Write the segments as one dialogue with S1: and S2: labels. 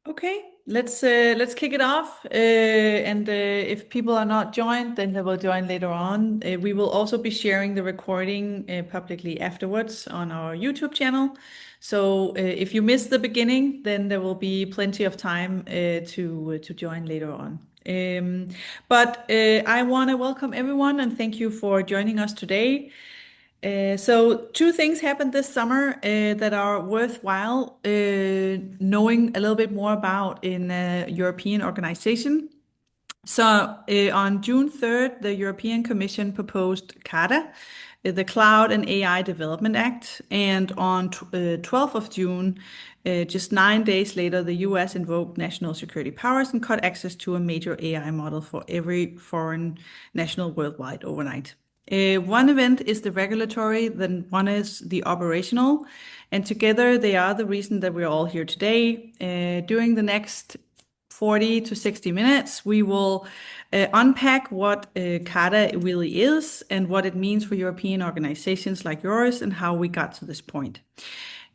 S1: Okay, let's kick it off. And if people are not joined, then they will join later on. We will also be sharing the recording publicly afterwards on our YouTube channel. So if you missed the beginning, then there will be plenty of time to join later on. But I want to welcome everyone and thank you for joining us today. So two things happened this summer that are worthwhile knowing a little bit more about in a European organization. So on June 3rd, the European Commission proposed CADA, the Cloud and AI Development Act, and on 12th of June, just 9 days later, the US invoked national security powers and cut access to a major AI model for every foreign national worldwide overnight. One event is the regulatory, then one is the operational, and together they are the reason that we're all here today. During the next 40 to 60 minutes, we will unpack what CADA really is and what it means for European organizations like yours and how we got to this point.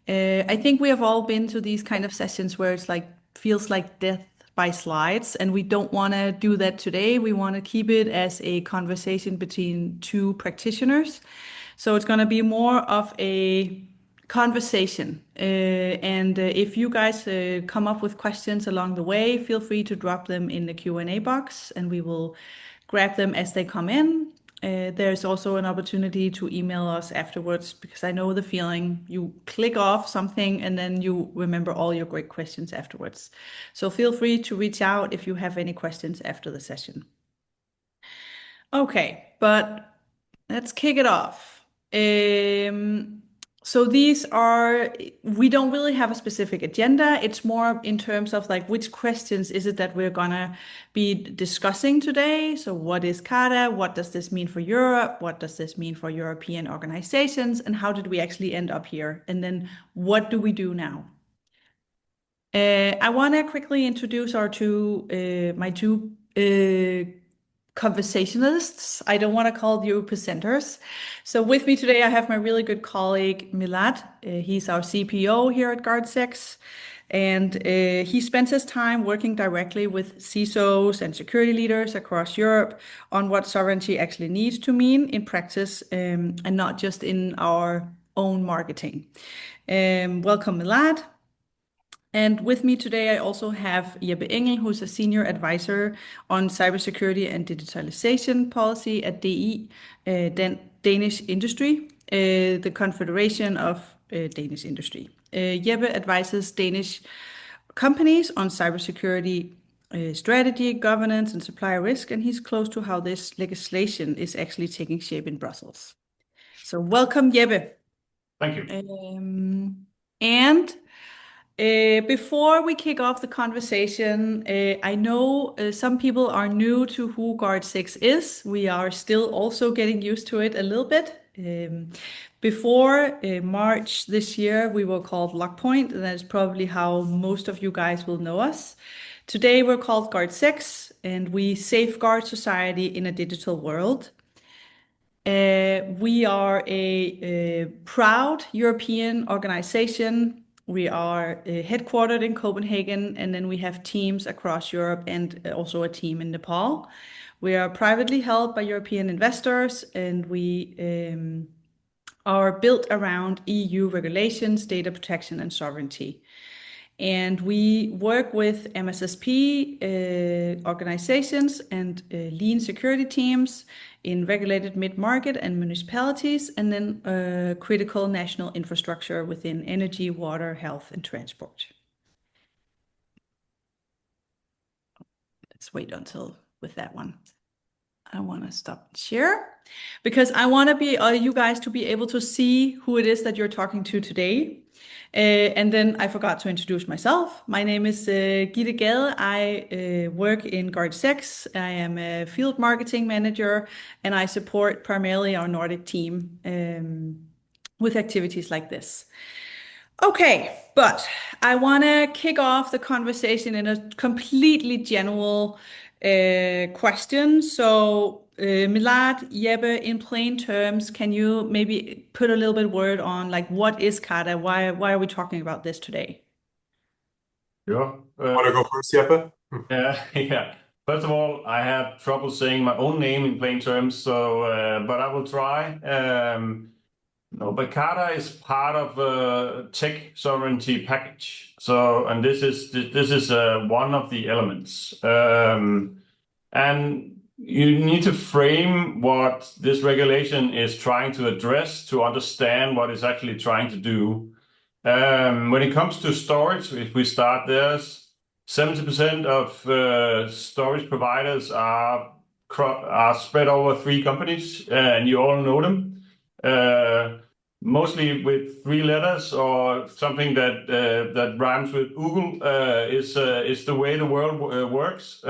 S1: I think we have all been to these kind of sessions where it's like feels like death by slides, and we don't want to do that today. We want to keep it as a conversation between two practitioners. So it's going to be more of a conversation. And if you guys come up with questions along the way, feel free to drop them in the Q&A box, and we will grab them as they come in. There's also an opportunity to email us afterwards because I know the feeling you click off something and then you remember all your great questions afterwards. So feel free to reach out if you have any questions after the session. Okay, but let's kick it off. So we don't really have a specific agenda. It's more in terms of like which questions is it that we're gonna be discussing today? So what is CADA? What does this mean for Europe? What does this mean for European organizations? And how did we actually end up here? And then what do we do now? I want to quickly introduce my two conversationalists. I don't want to call you presenters. So with me today, I have my really good colleague, Milad. He's our CPO here at Guardsix. And he spends his time working directly with CISOs and security leaders across Europe on what sovereignty actually needs to mean in practice and not just in our own marketing. Welcome, Milad. And with me today, I also have Jeppe Engell, who's a senior advisor on cybersecurity and digitalization policy at DI, Danish Industry, the Confederation of Danish Industry. Jeppe advises Danish companies on cybersecurity strategy, governance, and supplier risk, and he's close to how this legislation is actually taking shape in Brussels. So welcome, Jeppe.
S2: Thank you.
S1: And before we kick off the conversation, I know some people are new to who Guardsix is. We are still also getting used to it a little bit. Before March this year, we were called Lockpoint, and that's probably how most of you guys will know us. Today, we're called Guardsix, and we safeguard society in a digital world. We are a proud European organization. We are headquartered in Copenhagen, and then we have teams across Europe and also a team in Nepal. We are privately held by European investors, and we are built around EU regulations, data protection, and sovereignty. And we work with MSSP organizations and lean security teams in regulated mid-market and municipalities, and then critical national infrastructure within energy, water, health, and transport. Let's wait until with that one. I want to stop share because I want you guys to be able to see who it is that you're talking to today. And then I forgot to introduce myself. My name is Gitte Gade. I work in Guardsix. I am a field marketing manager, and I support primarily our Nordic team with activities like this. Okay, but I want to kick off the conversation in a completely general question. So, Milad, Jeppe, in plain terms, can you maybe put a little bit word on like what is CADA? Why are we talking about this today?
S2: Sure.
S3: Want to go first, Jeppe?
S2: Yeah, yeah. First of all, I have trouble saying my own name in plain terms, so but I will try. No, but CADA is part of a tech sovereignty package. So, and this is one of the elements. And you need to frame what this regulation is trying to address to understand what it's actually trying to do. When it comes to storage, if we start there, 70% of storage providers are spread over three companies, and you all know them. Uh, Mostly with three letters or something that rhymes with Google is the way the world works.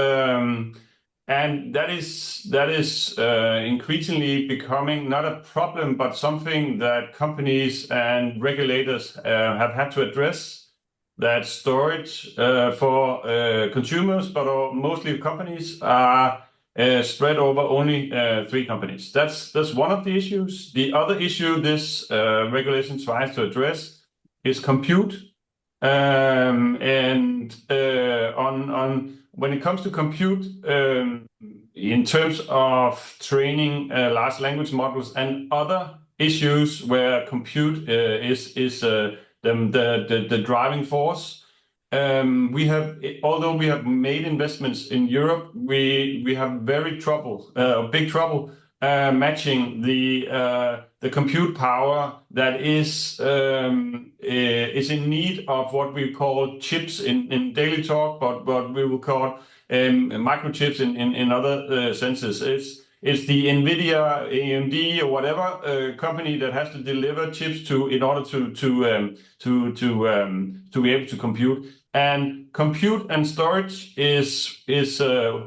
S2: And that is increasingly becoming not a problem, but something that companies and regulators have had to address. That storage for consumers, but mostly companies, are spread over only three companies. That's one of the issues. The other issue this regulation tries to address is compute. And on when it comes to compute, in terms of training large language models and other issues where compute is the driving force. Although we have made investments in Europe, we have big trouble matching the compute power that is in need of what we call chips in daily talk, but what we will call microchips in other senses. It's the NVIDIA, AMD, or whatever company that has to deliver chips in order to be able to compute. And compute and storage is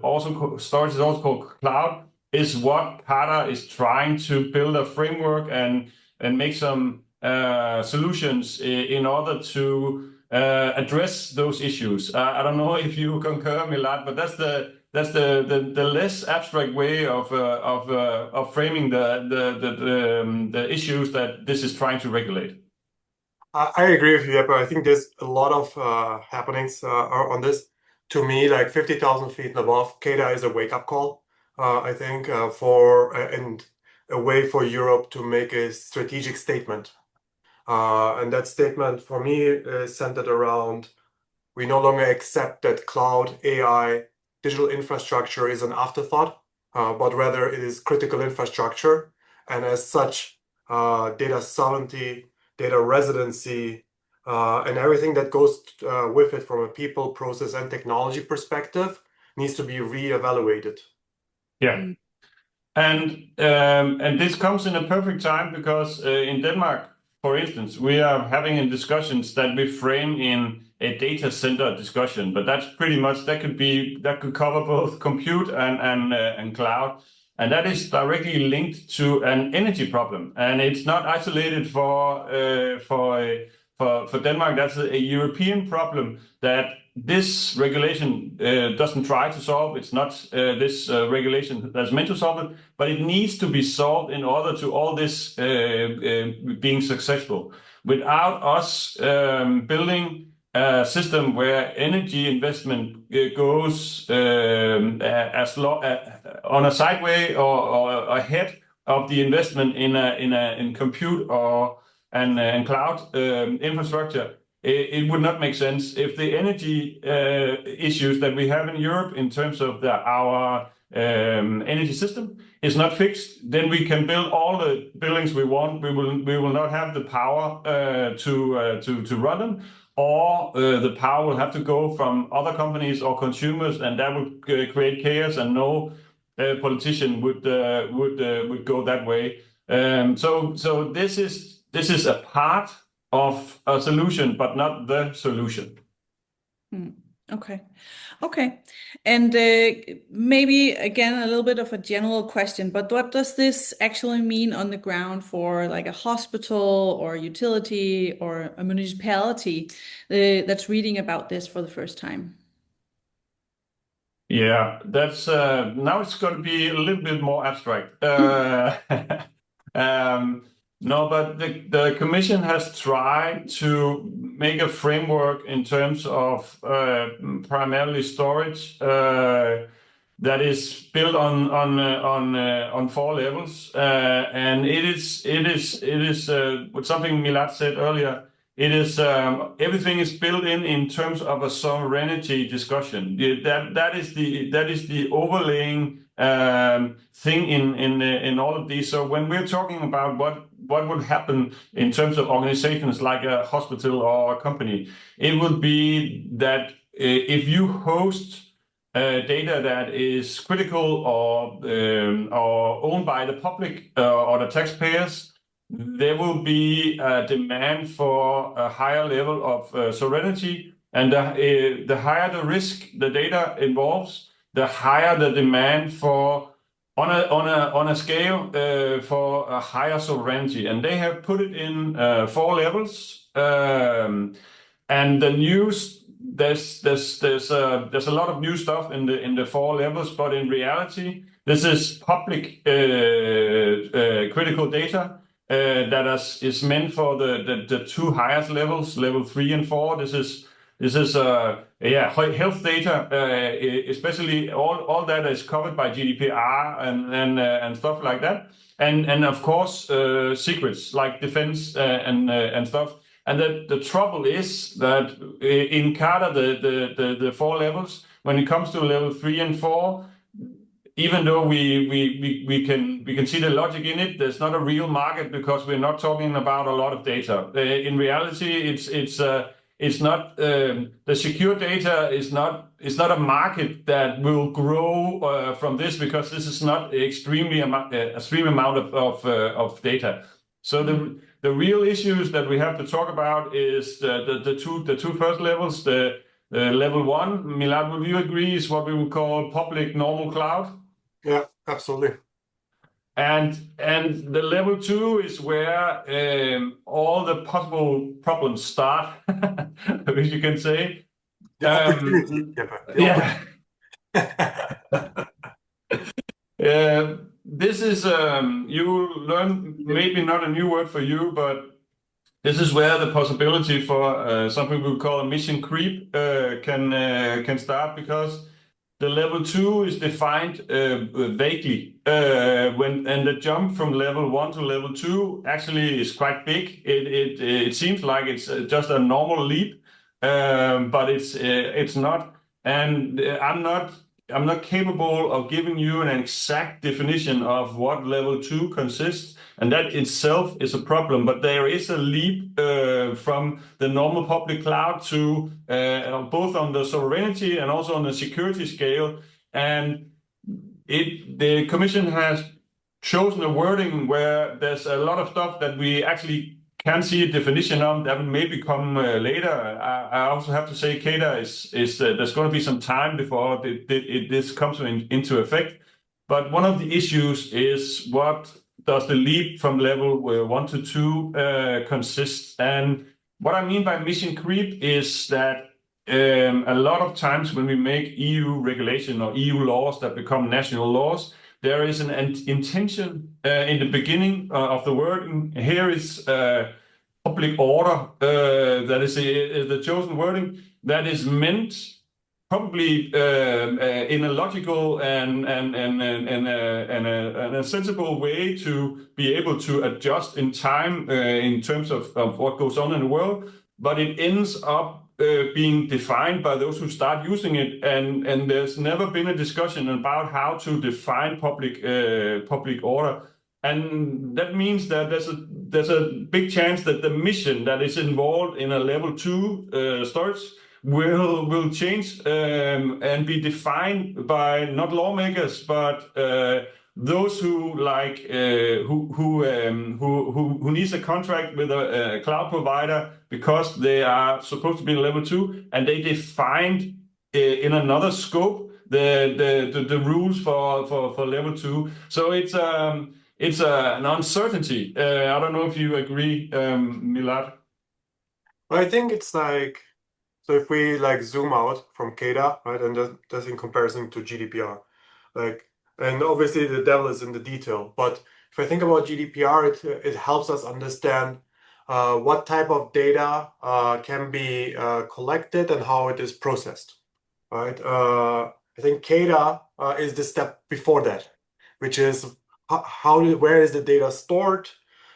S2: also storage is also called cloud. Is what CADA is trying to build a framework and make some solutions in order to address those issues. I don't know if you concur, Milad, but that's the less abstract way of framing the issues that this is trying to regulate.
S3: I agree with you, Jeppe. I think there's a lot of happenings on this. To me, like 50,000 feet and above, CADA is a wake-up call. I think and a way for Europe to make a strategic statement. And that statement for me is centered around we no longer accept that cloud, AI, digital infrastructure is an afterthought, but rather it is critical infrastructure. And as such, data sovereignty, data residency, and everything that goes with it from a people, process, and technology perspective needs to be reevaluated.
S2: Yeah. And this comes in a perfect time because in Denmark, for instance, we are having in discussions that we frame in a data center discussion, but that's pretty much that could cover both compute and cloud, and that is directly linked to an energy problem, and it's not isolated for Denmark. That's a European problem that this regulation doesn't try to solve. It's not this regulation that's meant to solve it, but it needs to be solved in order to all this being successful. Without us building a system where energy investment goes on a sideway or ahead of the investment in compute and cloud infrastructure, it would not make sense. If the energy issues that we have in Europe in terms of our energy system is not fixed, then we can build all the buildings we want. We will not have the power to run them, or the power will have to go from other companies or consumers, and that would create chaos, and no politician would go that way. So this is a part of a solution, but not the solution.
S1: Okay. Okay. And maybe again, a little bit of a general question, but what does this actually mean on the ground for like a hospital or a utility or a municipality that's reading about this for the first time?
S2: Yeah, that's now it's going to be a little bit more abstract. No, but the Commission has tried to make a framework in terms of primarily storage that is built on 4 levels, and it is what something Milad said earlier. It is everything is built in terms of a sovereignty discussion. That is the overlaying thing in all of these. So when we're talking about what would happen in terms of organizations like a hospital or a company, it would be that if you host data that is critical or owned by the public or the taxpayers, there will be a demand for a higher level of sovereignty, and the higher the risk the data involves, the higher the demand for on a scale for a higher sovereignty. And they have put it in 4 levels. And the news, there's a lot of new stuff in the 4 levels, but in reality, this is public critical data that is meant for the 2 highest levels, level 3 and 4. This is health data, especially all that is covered by GDPR and stuff like that, and of course secrets like defense and stuff. And the trouble is that in CADA, the 4 levels, when it comes to level 3 and 4, even though we can see the logic in it, there's not a real market because we're not talking about a lot of data. In reality, it's not the secure data is not a market that will grow from this, because this is not extreme amount of data. So the real issues that we have to talk about is the two first levels. The level 1, Milad, would you agree, is what we would call public normal cloud?
S3: Yeah, absolutely.
S2: And the level 2 is where all the possible problems start, which you can say.
S3: The opportunity,
S2: Yeah. This is you will learn, maybe not a new word for you, but this is where the possibility for something we call a mission creep can start, because the level 2 is defined vaguely, and the jump from level 1 to level 2 actually is quite big. It seems like it's just a normal leap, but it's not. And I'm not capable of giving you an exact definition of what level 2 consists, and that itself is a problem. But there is a leap from the normal public cloud to both on the sovereignty and also on the security scale. And the Commission has chosen a wording where there's a lot of stuff that we actually can't see a definition of, that will maybe come later. I also have to say CADA is there's going to be some time before this comes into effect. But one of the issues is, what does the leap from level 1 to 2 consist? And what I mean by mission creep is that a lot of times when we make EU regulation or EU laws that become national laws, there is an intention in the beginning of the word. Here is public order, that is the chosen wording, that is meant probably in a logical and a sensible way to be able to adjust in time in terms of what goes on in the world, but it ends up being defined by those who start using it, and there's never been a discussion about how to define public order. And that means that there's a big chance that the mission that is involved in a level 2 storage will change and be defined by not lawmakers, but those who who needs a contract with a cloud provider because they are supposed to be level 2, and they defined in another scope the rules for level 2. So it's an uncertainty. I don't know if you agree, Milad.
S3: I think it's like, so if we like zoom out from CADA, right, and just in comparison to GDPR, like, and obviously the devil is in the detail, but if I think about GDPR, it helps us understand what type of data can be collected and how it is processed, right? I think CADA is the step before that, which is where is the data stored,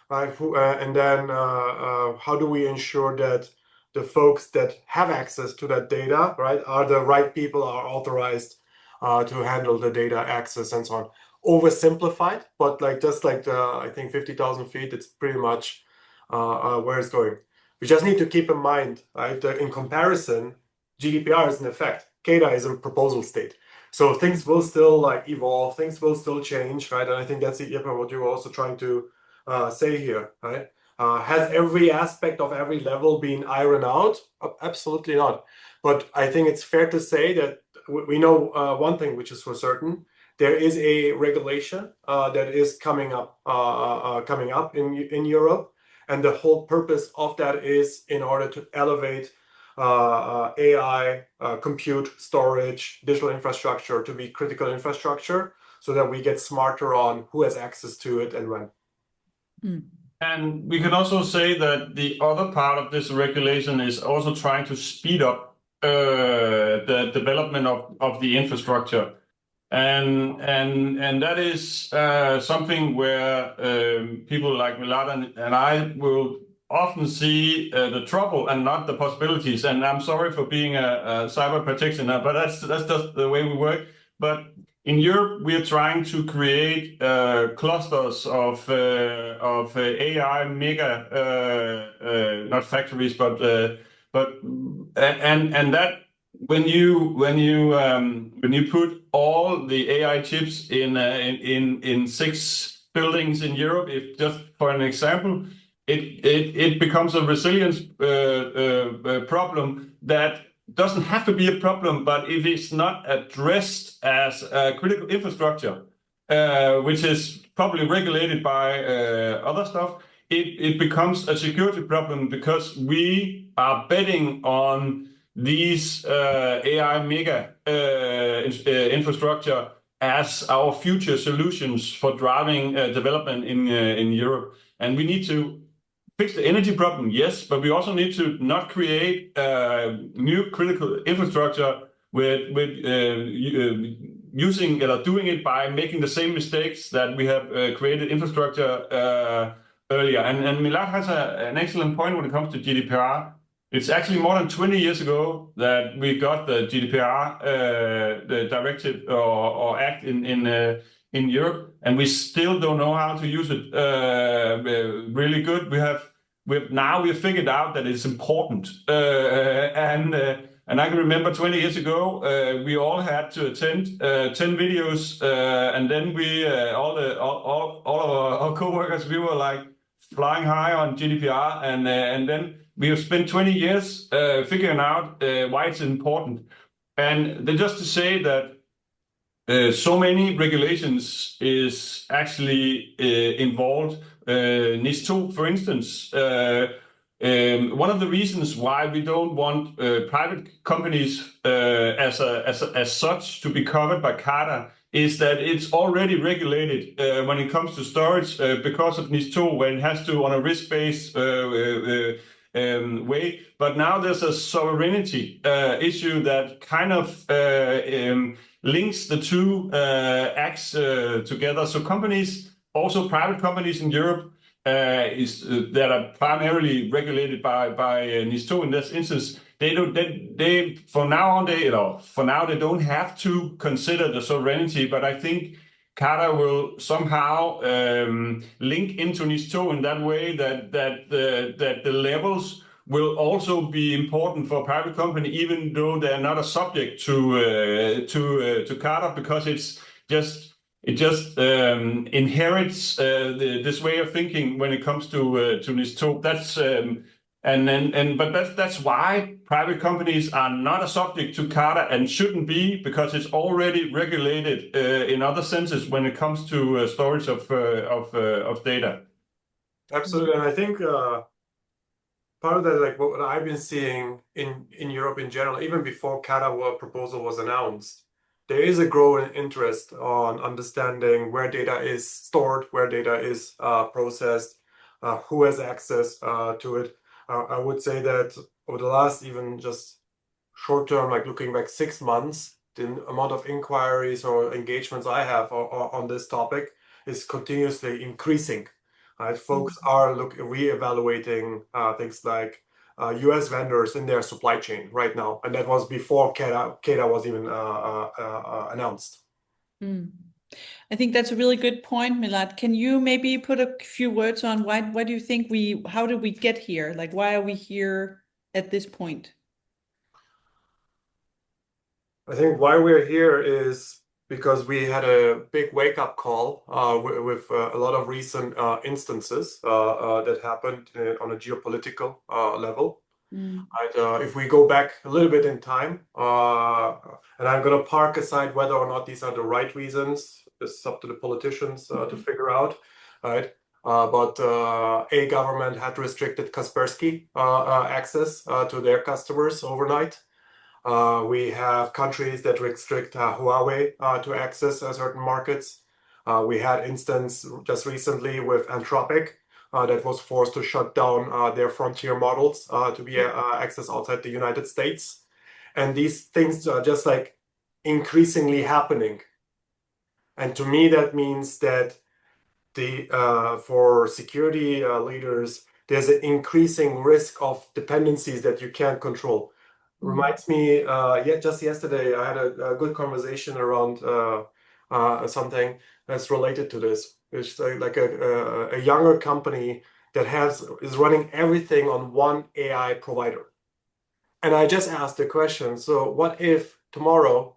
S3: right? And then how do we ensure that the folks that have access to that data, right, are the right people, are authorized to handle the data access and so on. Oversimplified, but just like I think 50,000 feet, it's pretty much where it's going. We just need to keep in mind, right, in comparison, GDPR is in effect. CADA is in proposal state. So things will still evolve, things will still change, right? And I think that's Jeppe, what you're also trying to say here, right? Has every aspect of every level been ironed out? Absolutely not. But I think it's fair to say that we know one thing, which is for certain. There is a regulation that is coming up in Europe, and the whole purpose of that is in order to elevate AI, compute, storage, digital infrastructure to be critical infrastructure, so that we get smarter on who has access to it and when.
S2: And we can also say that the other part of this regulation is also trying to speed up the development of the infrastructure. And that is something where people like Milad and I will often see the trouble and not the possibilities. And I'm sorry for being a cyber practitioner, but that's just the way we work. But in Europe, we are trying to create clusters of AI mega, not factories, but that. When you put all the AI chips in 6 buildings in Europe, if just for an example, it becomes a resilience problem that doesn't have to be a problem, but if it's not addressed as a critical infrastructure, which is probably regulated by other stuff, it becomes a security problem, because we are betting on these AI mega infrastructure as our future solutions for driving development in Europe. And we need to fix the energy problem, yes, but we also need to not create new critical infrastructure with using or doing it by making the same mistakes that we have created infrastructure earlier. And Milad has an excellent point when it comes to GDPR. It's actually more than 20 years ago that we got the GDPR, the directive or act in Europe, and we still don't know how to use it really good. We've figured out that it's important, and I can remember 20 years ago we all had to attend 10 videos, and then we all of our co-workers, we were like flying high on GDPR, and then we have spent 20 years figuring out why it's important. And then just to say that so many regulations is actually involved. NIS2, for instance, one of the reasons why we don't want private companies as such to be covered by CADA is that it's already regulated when it comes to storage because of NIS2, when it has to on a risk-based way. But now there's a sovereignty issue that kind of links the two acts together. So companies, also private companies in Europe, that are primarily regulated by NIS2 in this instance, they from now they don't have to consider the sovereignty, but I think CADA will somehow link into NIS2 in that way that the levels will also be important for a private company, even though they're not a subject to CADA, because it just inherits this way of thinking when it comes to NIS2. That's why private companies are not a subject to CADA and shouldn't be, because it's already regulated in other senses when it comes to storage of data.
S3: Absolutely, and I think part of that, like what I've been seeing in Europe in general, even before CADA proposal was announced, there is a growing interest on understanding where data is stored, where data is processed, who has access to it. I would say that over the last even just short term, like looking back 6 months, the amount of inquiries or engagements I have on this topic is continuously increasing. Folks are re-evaluating things like US vendors in their supply chain right now. And that was before CADA was even announced.
S1: I think that's a really good point, Milad. Can you maybe put a few words on why do you think how did we get here? Like, why are we here at this point?
S3: I think why we're here is because we had a big wake-up call with a lot of recent instances that happened on a geopolitical level. If we go back a little bit in time, and I'm going to park aside whether or not these are the right reasons, it's up to the politicians to figure out, right? But a government had restricted Kaspersky access to their customers overnight. We have countries that restrict Huawei to access certain markets. We had instance just recently with Anthropic that was forced to shut down their frontier models to be accessed outside the United States. And these things are just like increasingly happening. And to me, that means that for security leaders, there's an increasing risk of dependencies that you can't control. Reminds me, just yesterday I had a good conversation around something that's related to this. It's like a younger company that is running everything on one AI provider. And I just asked the question, so what if tomorrow,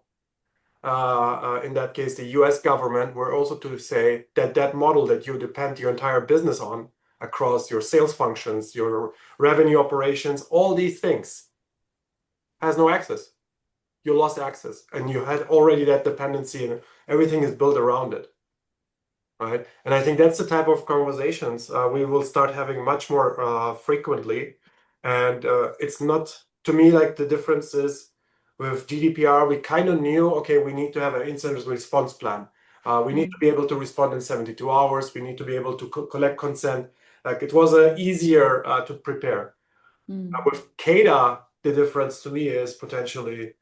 S3: in that case, the US government were also to say that that model that you depend your entire business on across your sales functions, your revenue operations, all these things, has no access. You lost access and you had already that dependency and everything is built around it, right? And I think that's the type of conversations we will start having much more frequently. And it's not, to me, like the difference is with GDPR, we kind of knew, okay, we need to have an incident response plan. We need to be able to respond in 72 hours. We need to be able to collect consent. Like it was easier to prepare. With CADA, the difference to me is potentially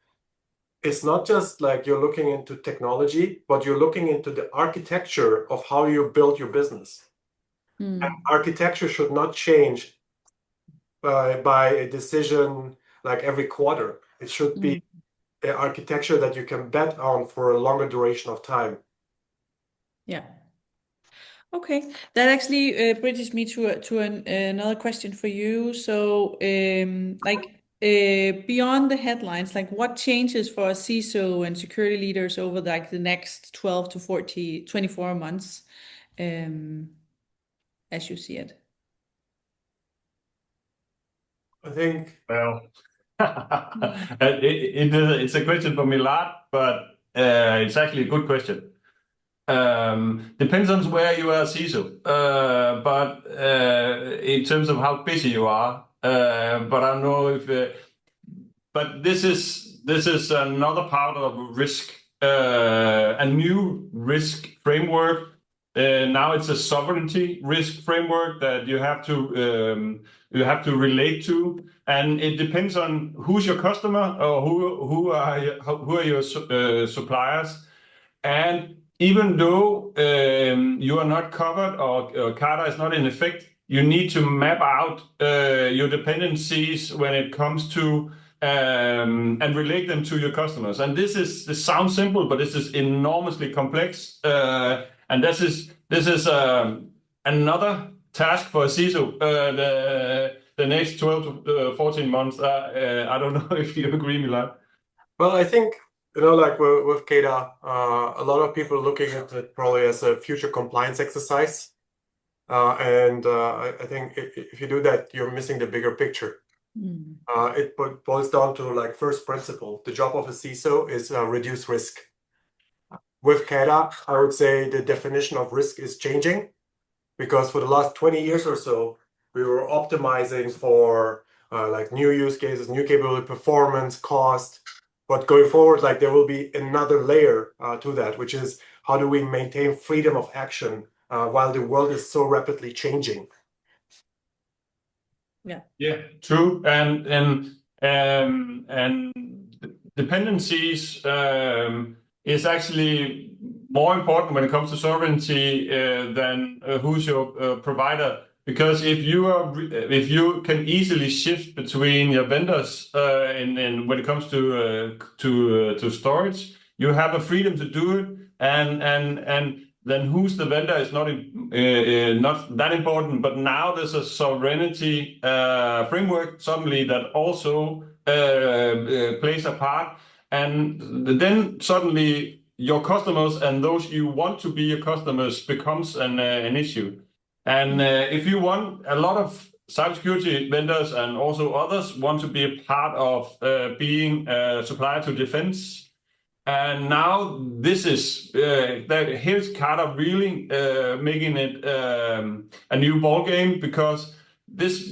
S3: it's not just like you're looking into technology, but you're looking into the architecture of how you build your business. And architecture should not change by a decision like every quarter. It should be an architecture that you can bet on for a longer duration of time.
S1: Yeah. Okay, that actually bridges me to another question for you. So, beyond the headlines, like what changes for a CISO and security leaders over like the next 12 to 24 months, as you see it?
S3: I think.
S2: Well, it's a question for Milad, but it's actually a good question. Depends on where you are CISO, but in terms of how busy you are. But I don't know if. But this is another part of risk, a new risk framework. Now it's a sovereignty risk framework that you have to relate to, and it depends on who's your customer or who are your suppliers, and even though you are not covered or CADA is not in effect, you need to map out your dependencies when it comes to and relate them to your customers. And this sounds simple, but this is enormously complex. And this is another task for a CISO the next 12 to 14 months. I don't know if you agree, Milad.
S3: Well, I think, like with CADA, a lot of people are looking at it probably as a future compliance exercise. And I think if you do that, you're missing the bigger picture. It boils down to like first principle. The job of a CISO is reduce risk. With CADA, I would say the definition of risk is changing because for the last 20 years or so, we were optimizing for like new use cases, new capability, performance, cost. But going forward, like there will be another layer to that, which is how do we maintain freedom of action while the world is so rapidly changing?
S2: Yeah, true. And dependencies is actually more important when it comes to sovereignty than who's your provider. Because if you can easily shift between your vendors in when it comes to storage, you have a freedom to do it, and then who's the vendor is not that important. But now there's a sovereignty framework suddenly that also plays a part, and then suddenly your customers and those you want to be your customers becomes an issue. And if you want, a lot of cybersecurity vendors and also others want to be a part of being a supplier to defense. And now this is here's CADA really making it a new ball game, because this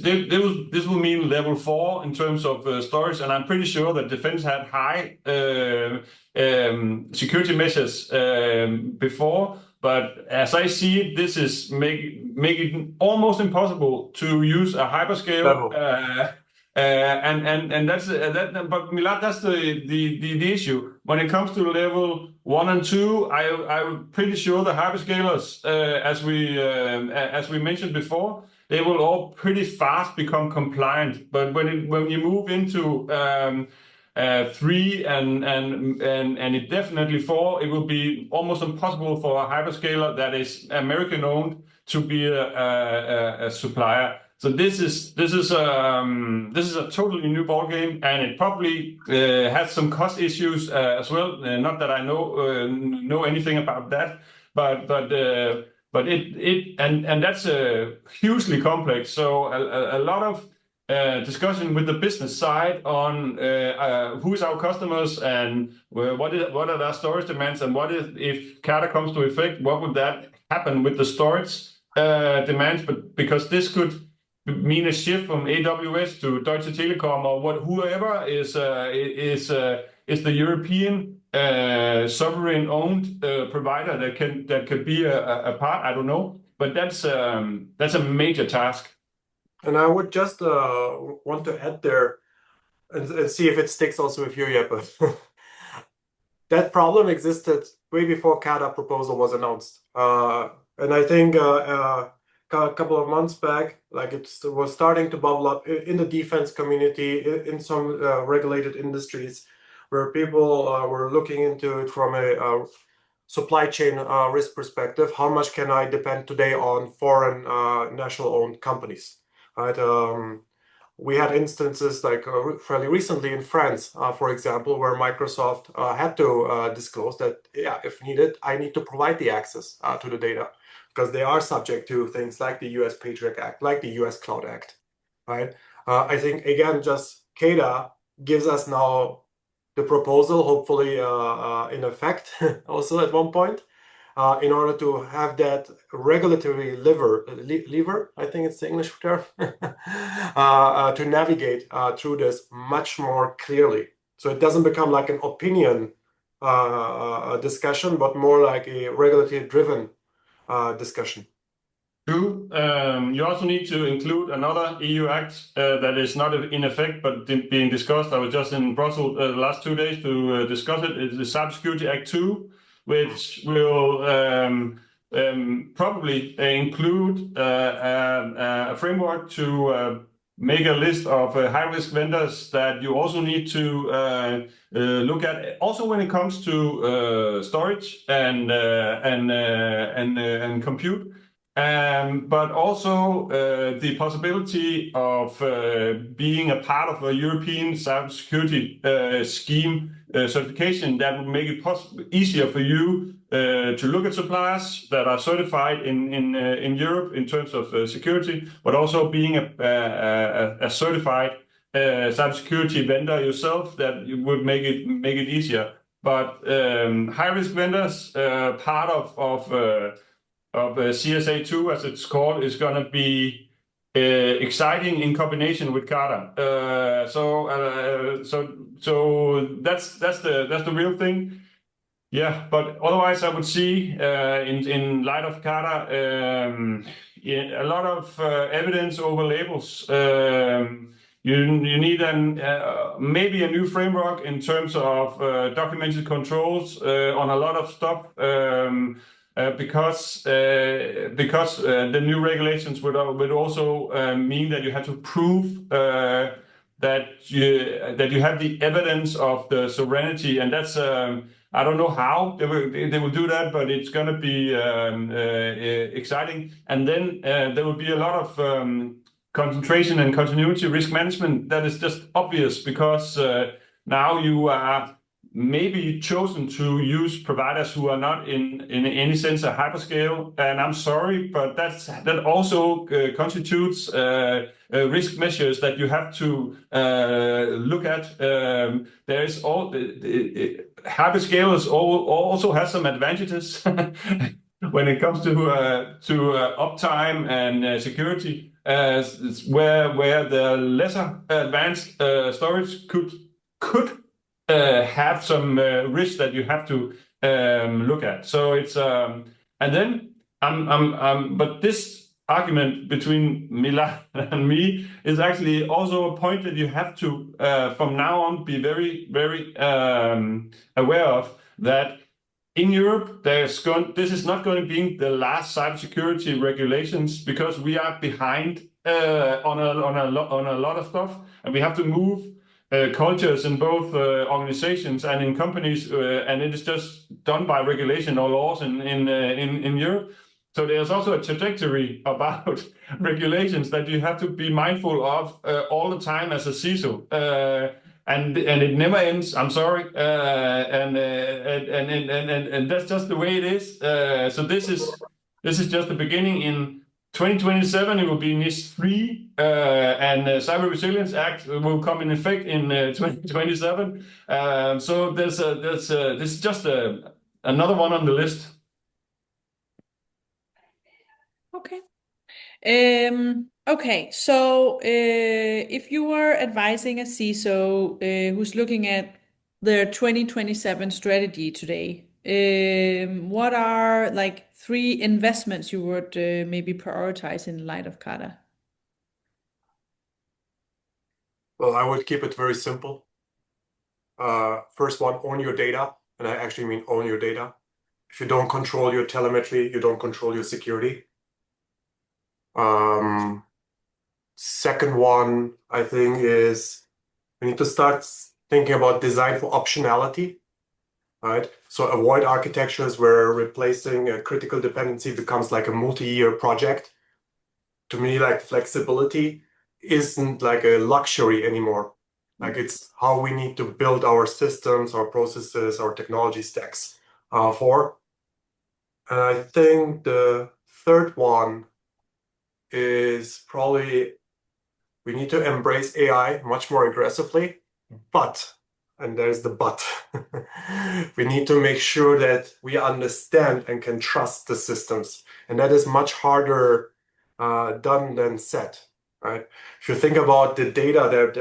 S2: will mean level 4 in terms of storage, and I'm pretty sure that defense had high security measures before. But as I see it, this is making it almost impossible to use a hyperscale. And that's that. But Milad, that's the issue when it comes to level 1 and 2. I'm pretty sure the hyperscalers, as we mentioned before, they will all pretty fast become compliant. But when you move into 3 and it definitely 4, it will be almost impossible for a hyperscaler that is American owned to be a supplier. So this is a totally new ball game, and it probably has some cost issues as well. Not that I know anything about that, but that's hugely complex. So a lot of discussion with the business side on who is our customers and what are their storage demands, and what if CADA comes to effect, what would that happen with the storage demands? But because this could mean a shift from AWS to Deutsche Telekom or whoever is the European sovereign-owned provider that could be a part. I don't know, but that's a major task.
S3: And I would just want to add there and see if it sticks also with you, Jeppe. That problem existed way before CADA proposal was announced, and I think a couple of months back, like it was starting to bubble up in the defense community, in some regulated industries, where people were looking into it from a supply chain risk perspective. How much can I depend today on foreign national-owned companies? Right? We had instances like fairly recently in France, for example, where Microsoft had to disclose that, yeah, if needed, I need to provide the access to the data, because they are subject to things like the US Patriot Act, like the US Cloud Act, right? I think, again, just CADA gives us now the proposal, hopefully in effect also at one point, in order to have that regulatory lever, I think it's the English term, to navigate through this much more clearly. So it doesn't become like an opinion discussion, but more like a regulatory-driven discussion.
S2: True. You also need to include another EU act that is not in effect but being discussed. I was just in Brussels the last 2 days to discuss it. It's the Cybersecurity Act 2, which will probably include a framework to make a list of high-risk vendors that you also need to look at. Also, when it comes to storage and compute. But also the possibility of being a part of a European cybersecurity scheme certification that would make it easier for you to look at suppliers that are certified in Europe in terms of security, but also being a certified cybersecurity vendor yourself, that would make it easier. But high-risk vendors, part of CSA2, as it's called, is going to be exciting in combination with CADA. So that's the real thing. Yeah, but otherwise I would see in light of CADA yeah, a lot of evidence over labels. You need maybe a new framework in terms of documented controls on a lot of stuff because the new regulations would also mean that you have to prove that you have the evidence of the sovereignty, and that's I don't know how they will do that, but it's going to be exciting. And then there will be a lot of concentration and continuity risk management that is just obvious because now you are maybe chosen to use providers who are not in any sense a hyperscale. And I'm sorry, but that also constitutes risk measures that you have to look at. There is all hyperscalers also has some advantages when it comes to uptime and security, where the lesser advanced storage could have some risk that you have to look at. So it's and then but this argument between Milad and me is actually also a point that you have to from now on be very, very aware of, that in Europe this is not going to be the last cybersecurity regulations, because we are behind on a lot of stuff, and we have to move cultures in both organizations and in companies, and it is just done by regulation or laws in Europe. So there's also a trajectory about regulations that you have to be mindful of all the time as a CISO, and it never ends. I'm sorry, and that's just the way it is. So this is just the beginning. In 2027, it will be NIS 3, and the Cyber Resilience Act will come in effect in 2027. So this is just another one on the list.
S1: Okay. Okay, so if you were advising a CISO who's looking at their 2027 strategy today, what are like 3 investments you would maybe prioritize in light of CADA?
S3: Well, I would keep it very simple. First one, own your data, and I actually mean own your data. If you don't control your telemetry, you don't control your security. Second one, I think, is we need to start thinking about design for optionality, right? So avoid architectures where replacing a critical dependency becomes like a multi-year project. To me, like flexibility isn't like a luxury anymore. Like it's how we need to build our systems, our processes, our technology stacks for. And I think the third one is probably we need to embrace AI much more aggressively, but, and there's the but, we need to make sure that we understand and can trust the systems. And that is much harder done than said, right? If you think about the data that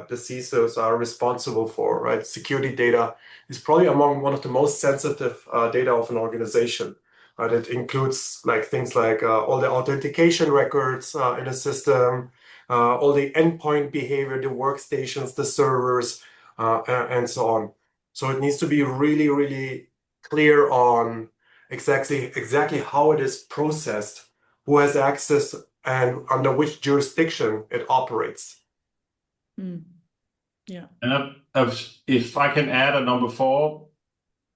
S3: the CISOs are responsible for, right? Security data is probably among one of the most sensitive data of an organization. Right? It includes like things like all the authentication records in a system, all the endpoint behavior, the workstations, the servers, and so on. So it needs to be really, really clear on exactly how it is processed, who has access, and under which jurisdiction it operates.
S1: Yeah.
S2: And if I can add a number 4,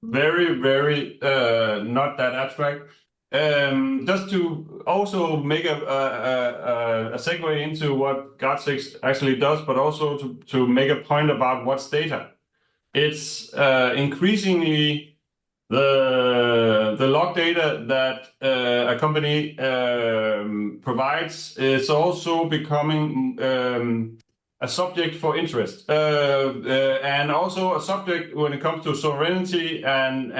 S2: very, very not that abstract. Just to also make a segue into what Guardsix actually does, but also to make a point about what's data. It's increasingly the log data that a company provides is also becoming a subject for interest, and also a subject when it comes to sovereignty and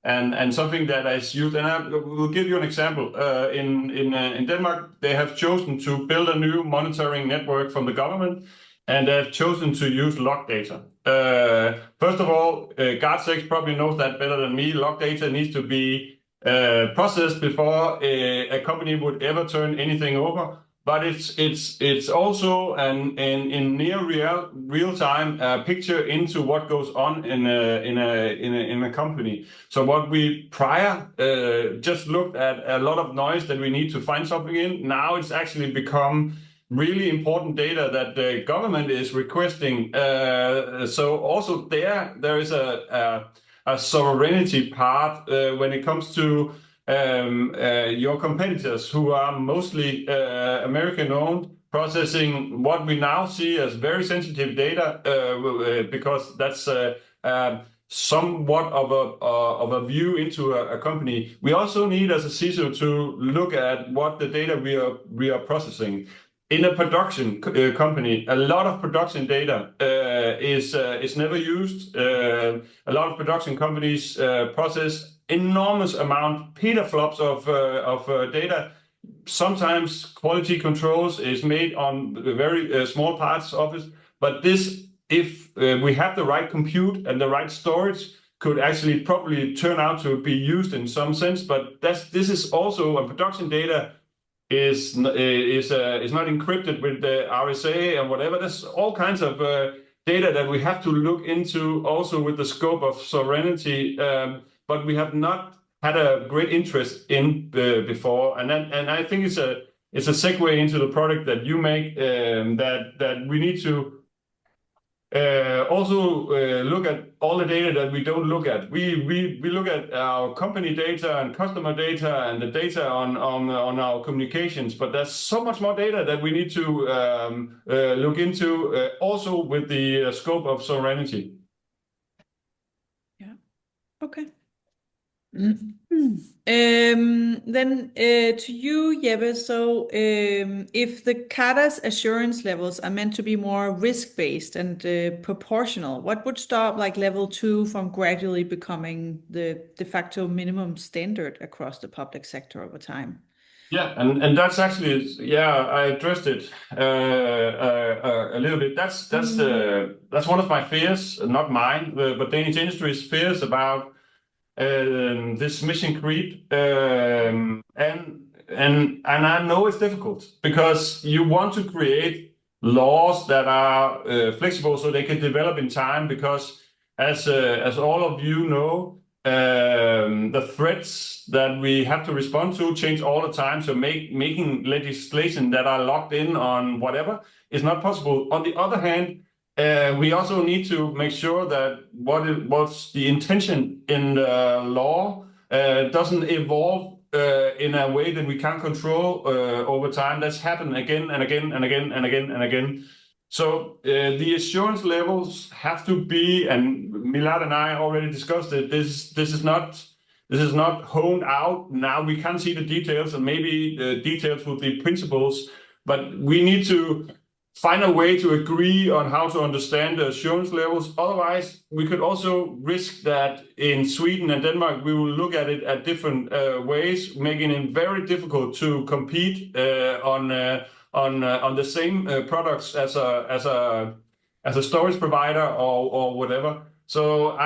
S2: and something that is used. And I will give you an example. In Denmark, they have chosen to build a new monitoring network from the government, and they have chosen to use log data. First of all, Guardsix probably knows that better than me. Log data needs to be processed before a company would ever turn anything over. But it's also in near real time picture into what goes on in a company. So what we prior just looked at a lot of noise that we need to find something in. Now it's actually become really important data that the government is requesting. So also there is a sovereignty part when it comes to your competitors, who are mostly American-owned, processing what we now see as very sensitive data, because that's somewhat of a view into a company. We also need, as a CISO, to look at what the data we are processing. In a production company, a lot of production data is never used. A lot of production companies process enormous amount, petaflops of data. Sometimes quality controls is made on very small parts of it, but this, if we have the right compute and the right storage, could actually probably turn out to be used in some sense. But this is also a production data is not encrypted with the RSA and whatever. There's all kinds of data that we have to look into also with the scope of sovereignty, but we have not had a great interest in before. And I think it's a segue into the product that you make, that we need to also look at all the data that we don't look at. We look at our company data and customer data and the data on our communications, but there's so much more data that we need to look into, also with the scope of sovereignty.
S1: Yeah. Okay. Then to you, Jeppe, so if the CADA's assurance levels are meant to be more risk-based and proportional, what would stop like level 2 from gradually becoming the de facto minimum standard across the public sector over time?
S2: Yeah, and that's actually, I addressed it a little bit. That's one of my fears, not mine, but Danish Industry's fears about this mission creep, and I know it's difficult because you want to create laws that are flexible so they can develop in time. Because as all of you know, the threats that we have to respond to change all the time. So making legislation that are locked in on whatever is not possible. On the other hand, we also need to make sure that what's the intention in the law doesn't evolve in a way that we can't control over time. That's happened again and again and again and again and again. So the assurance levels have to be, and Milad and I already discussed it. This is not honed out. Now we can't see the details, and maybe the details will be principles, but we need to find a way to agree on how to understand the assurance levels. Otherwise, we could also risk that in Sweden and Denmark, we will look at it at different ways, making it very difficult to compete on the same products as a storage provider or whatever. So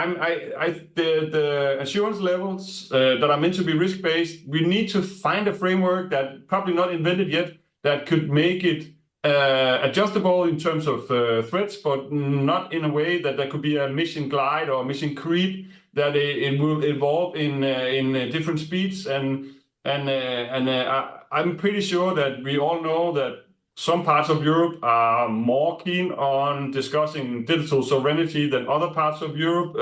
S2: the assurance levels that are meant to be risk-based, we need to find a framework that probably not invented yet, that could make it adjustable in terms of threats, but not in a way that there could be a mission glide or mission creep, that it will evolve in different speeds. And I'm pretty sure that we all know that some parts of Europe are more keen on discussing digital sovereignty than other parts of Europe.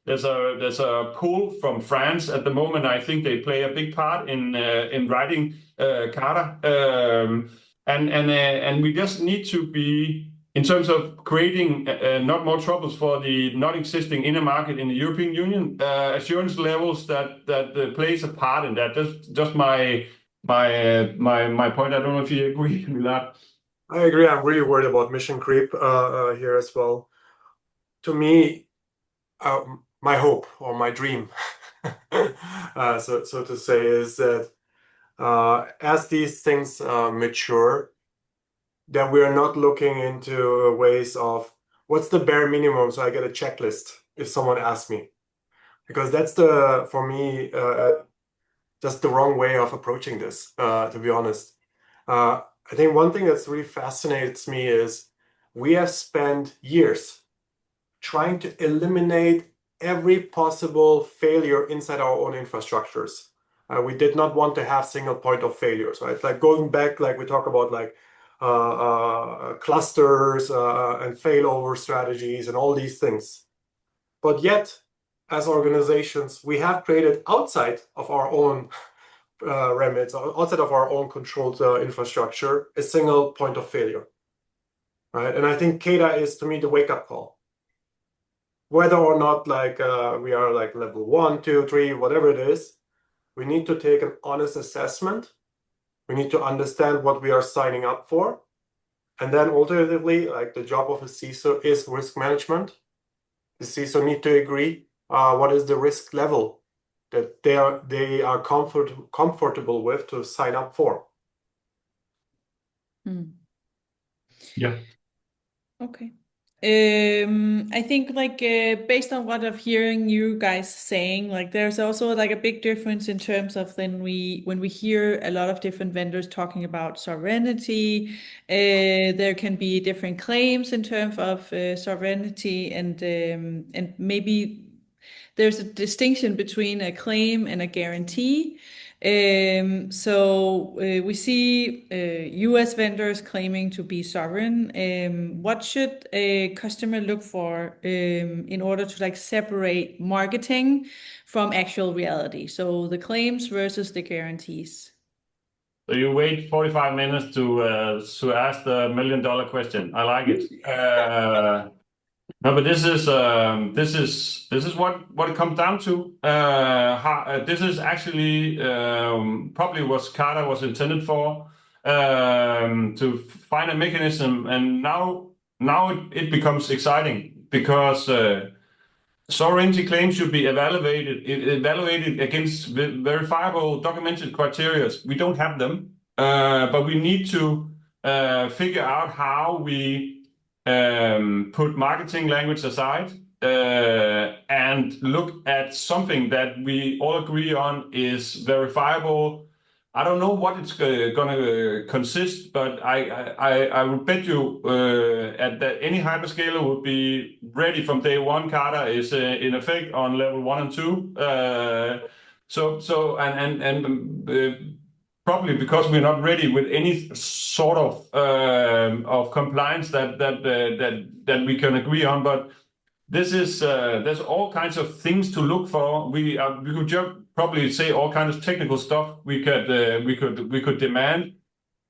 S2: There's a pull from France at the moment. I think they play a big part in writing CADA. And we just need to be, in terms of creating not more troubles for the not existing inner market in the European Union, assurance levels that plays a part in that. That's just my point. I don't know if you agree with that.
S3: I agree. I'm really worried about mission creep here as well. To me, my hope or my dream so to say, is that as these things mature, that we are not looking into ways of what's the bare minimum so I get a checklist if someone asks me, because that's for me just the wrong way of approaching this, to be honest. I think one thing that's really fascinates me is we have spent years trying to eliminate every possible failure inside our own infrastructures. We did not want to have single point of failures, right? Like going back, like we talk about like clusters and failover strategies and all these things. But yet, as organizations, we have created outside of our own remits, outside of our own controlled infrastructure, a single point of failure, right? And I think CADA is, to me, the wake-up call. Whether or not like we are like level 1, 2, 3, whatever it is, we need to take an honest assessment. We need to understand what we are signing up for. And then alternatively, like the job of a CISO is risk management. The CISO need to agree what is the risk level that they are comfortable with to sign up for.
S2: Yeah.
S1: Okay. I think like based on what I'm hearing you guys saying, like there's also like a big difference in terms of when we hear a lot of different vendors talking about sovereignty, there can be different claims in terms of sovereignty, and maybe there's a distinction between a claim and a guarantee. We see US vendors claiming to be sovereign. What should a customer look for in order to like separate marketing from actual reality? So the claims versus the guarantees.
S2: So you wait 45 minutes to ask the $1 million question. I like it. No, but this is what it comes down to. This is actually probably what CADA was intended for, to find a mechanism, and now it becomes exciting because sovereignty claims should be evaluated against verifiable documented criteria. We don't have them, but we need to figure out how we put marketing language aside and look at something that we all agree on is verifiable. I don't know what it's going to consist, but I would bet you that any hyperscaler would be ready from day one. CADA is in effect on level 1 and 2. Probably because we're not ready with any sort of compliance that we can agree on, but this is there's all kinds of things to look for. We could just probably say all kinds of technical stuff we could demand,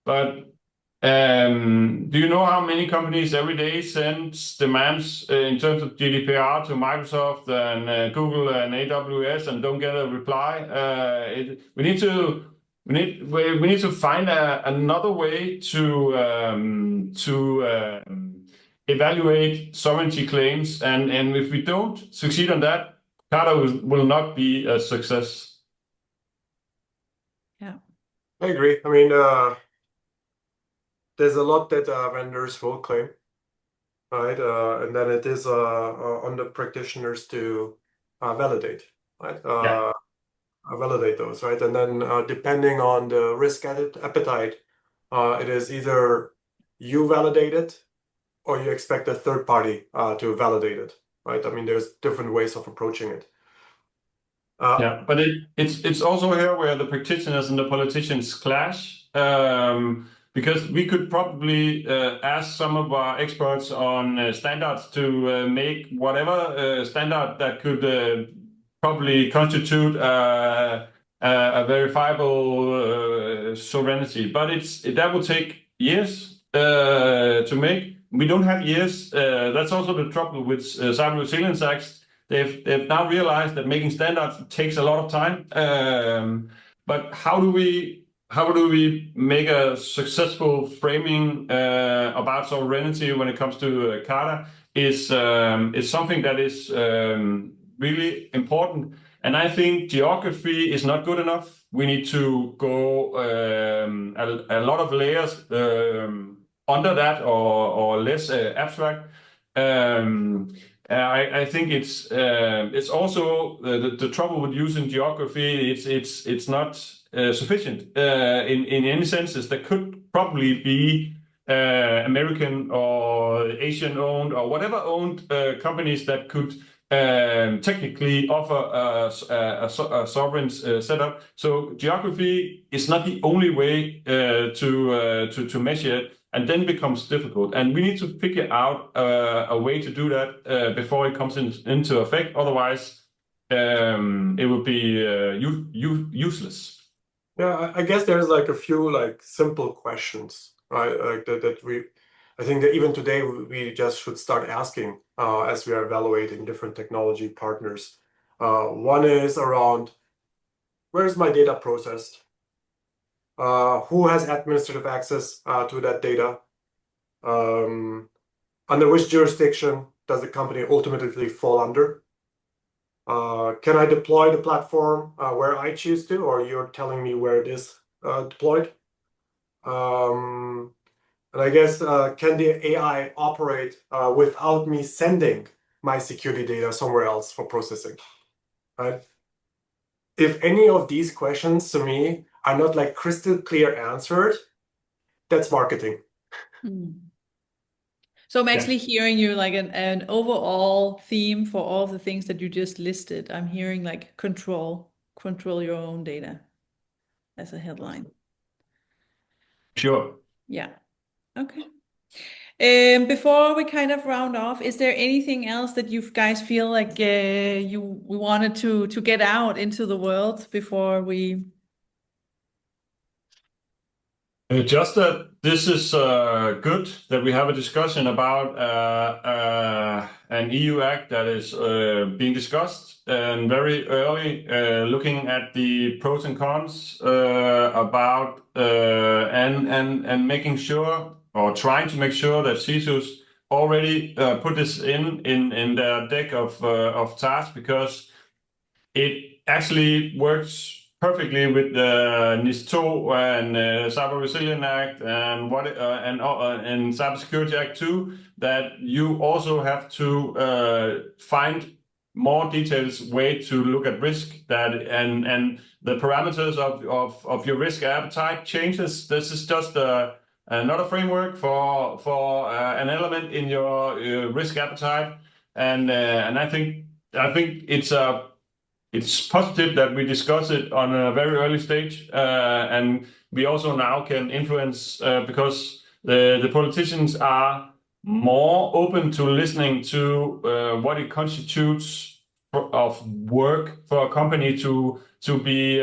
S2: but do you know how many companies every day send demands in terms of GDPR to Microsoft and Google and AWS and don't get a reply? We need to find another way to evaluate sovereignty claims, and if we don't succeed on that, CADA will not be a success.
S1: Yeah,
S3: I agree. I mean, there's a lot that vendors will claim, right? And then it is on the practitioners to validate, right? Validate those, right? And then depending on the risk appetite, it is either you validate it or you expect a third party to validate it, right? I mean, there's different ways of approaching it.
S2: Yeah, but it's also here where the practitioners and the politicians clash, because we could probably ask some of our experts on standards to make whatever standard that could probably constitute a verifiable sovereignty, but that would take years to make. We don't have years. That's also the trouble with cyber resilience acts. They've now realized that making standards takes a lot of time. But how do we make a successful framing about sovereignty when it comes to CADA is something that is really important. And I think geography is not good enough. We need to go a lot of layers under that, or less abstract. I think it's also the trouble with using geography. It's not sufficient in any senses. There could probably be American or Asian owned or whatever owned companies that could technically offer a sovereign setup. So geography is not the only way to measure it, and then becomes difficult. And we need to figure out a way to do that before it comes into effect. Otherwise, it will be useless.
S3: Yeah, I guess there's like a few like simple questions, right? Like I think that even today we just should start asking as we are evaluating different technology partners. One is around, where is my data processed? Who has administrative access to that data? Under which jurisdiction does the company ultimately fall under? Can I deploy the platform where I choose to, or you're telling me where it is deployed? And I guess, can the AI operate without me sending my security data somewhere else for processing, right? If any of these questions to me are not like crystal clear answered, that's marketing.
S1: So I'm actually hearing you like an overall theme for all the things that you just listed. I'm hearing like control your own data as a headline.
S2: Sure.
S1: Yeah. Okay. Before we kind of round off, is there anything else that you guys feel like we wanted to get out into the world before we?
S2: Just that this is good that we have a discussion about an EU act that is being discussed, and very early looking at the pros and cons about and making sure, or trying to make sure, that CISOs already put this in their deck of tasks, because it actually works perfectly with the NIS2 and Cyber Resilience Act and and Cybersecurity Act 2, that you also have to find more details way to look at risk, that and the parameters of your risk appetite changes. This is just another framework for an element in your risk appetite, and I think it's positive that we discuss it on a very early stage, and we also now can influence because the politicians are more open to listening to what it constitutes of work for a company to be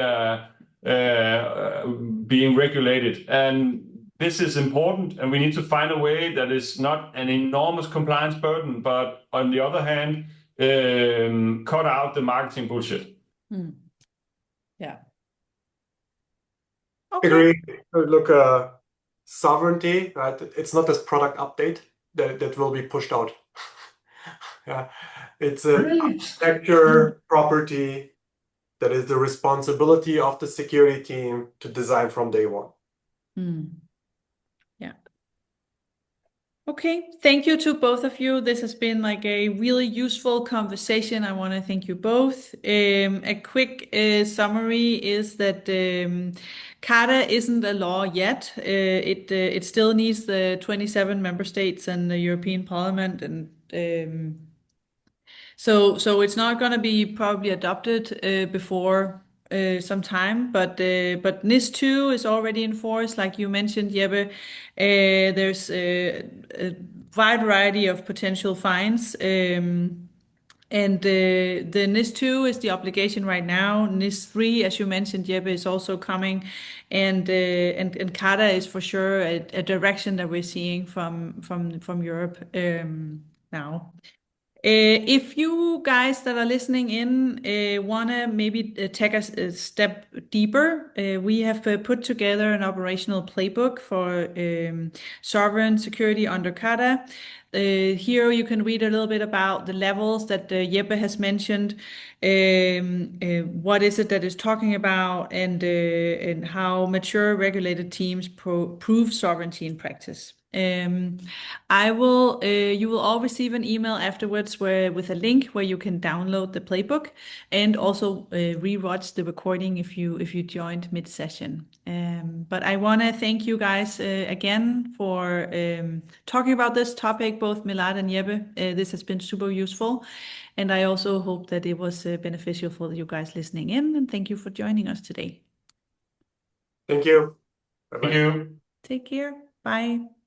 S2: being regulated. And this is important, and we need to find a way that is not an enormous compliance burden, but on the other hand, cut out the marketing bullshit.
S1: Yeah.
S3: Okay. Agree. Look, sovereignty, right? It's not this product update that will be pushed out. Yeah, it's an architecture property that is the responsibility of the security team to design from day one.
S1: Yeah. Okay, thank you to both of you. This has been like a really useful conversation. I want to thank you both. A quick summary is that CADA isn't a law yet. It still needs the 27 member states and the European Parliament, and so it's not going to be probably adopted before some time, but NIS2 is already in force, like you mentioned, Jeppe. There's a wide variety of potential fines, and the NIS2 is the obligation right now. NIS3, as you mentioned, Jeppe, is also coming, and CADA is for sure a direction that we're seeing from Europe now. If you guys that are listening in want to maybe take a step deeper, we have put together an operational playbook for sovereign security under CADA. Here you can read a little bit about the levels that Jeppe has mentioned. What is it that is talking about, and how mature regulated teams prove sovereignty in practice. You will all receive an email afterwards with a link where you can download the playbook and also rewatch the recording if you joined mid-session. But I want to thank you guys again for talking about this topic, both Milad and Jeppe. This has been super useful, and I also hope that it was beneficial for you guys listening in. And thank you for joining us today.
S3: Thank you.
S2: Thank
S3: Bye-bye.
S2: you.
S1: Take care. Bye.